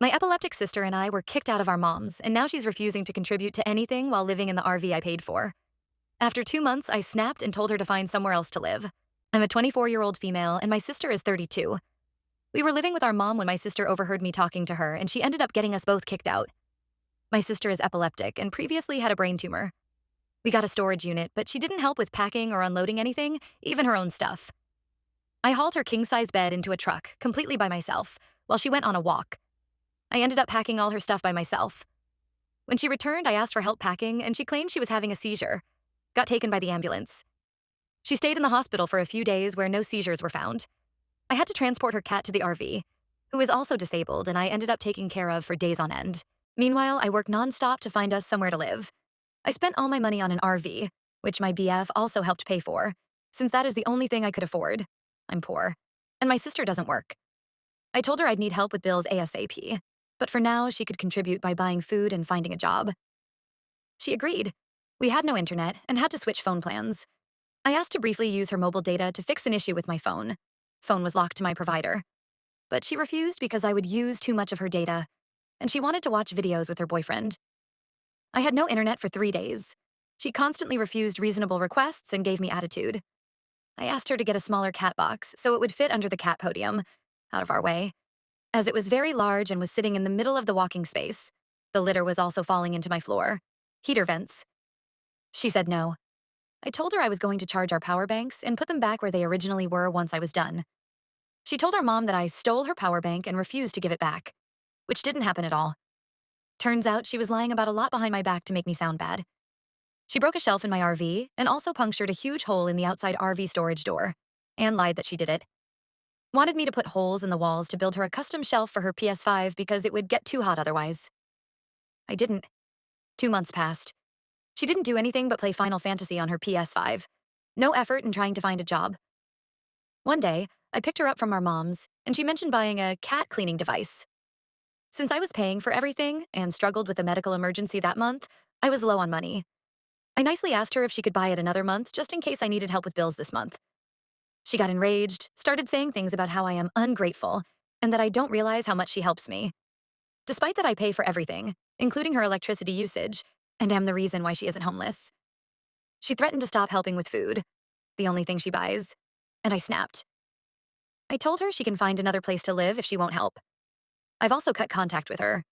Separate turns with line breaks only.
My epileptic sister and I were kicked out of our moms, and now she's refusing to contribute to anything while living in the RV I paid for. After 2 months, I snapped and told her to find somewhere else to live. I'm a 24-year-old female, and my sister is 32. We were living with our mom when my sister overheard me talking to her, and she ended up getting us both kicked out. My sister is epileptic and previously had a brain tumor. We got a storage unit, but she didn't help with packing or unloading anything, even her own stuff. I hauled her king-size bed into a truck, completely by myself, while she went on a walk. I ended up packing all her stuff by myself. When she returned, I asked for help packing, and she claimed she was having a seizure. Got taken by the ambulance. She stayed in the hospital for a few days where no seizures were found. I had to transport her cat to the RV, who is also disabled, and I ended up taking care of for days on end. Meanwhile, I worked nonstop to find us somewhere to live. I spent all my money on an RV, which my BF also helped pay for, since that is the only thing I could afford. I'm poor, and my sister doesn't work. I told her I'd need help with bills ASAP, but for now, she could contribute by buying food and finding a job. She agreed. We had no internet and had to switch phone plans. I asked to briefly use her mobile data to fix an issue with my phone. Phone was locked to my provider. But she refused because I would use too much of her data, and she wanted to watch videos with her boyfriend. I had no internet for 3 days. She constantly refused reasonable requests and gave me attitude. I asked her to get a smaller cat box so it would fit under the cat podium, out of our way, as it was very large and was sitting in the middle of the walking space. The litter was also falling into my floor. Heater vents. She said no. I told her I was going to charge our power banks and put them back where they originally were once I was done. She told our mom that I stole her power bank and refused to give it back, which didn't happen at all. Turns out she was lying about a lot behind my back to make me sound bad. She broke a shelf in my RV and also punctured a huge hole in the outside RV storage door, and lied that she did it. Wanted me to put holes in the walls to build her a custom shelf for her PS5 because it would get too hot otherwise. I didn't. 2 months passed. She didn't do anything but play Final Fantasy on her PS5. No effort in trying to find a job. One day, I picked her up from our mom's, and she mentioned buying a cat cleaning device. Since I was paying for everything and struggled with a medical emergency that month, I was low on money. I nicely asked her if she could buy it another month just in case I needed help with bills this month. She got enraged, started saying things about how I am ungrateful, and that I don't realize how much she helps me. Despite that I pay for everything, including her electricity usage, and am the reason why she isn't homeless. She threatened to stop helping with food, the only thing she buys, and I snapped. I told her she can find another place to live if she won't help. I've also cut contact with her,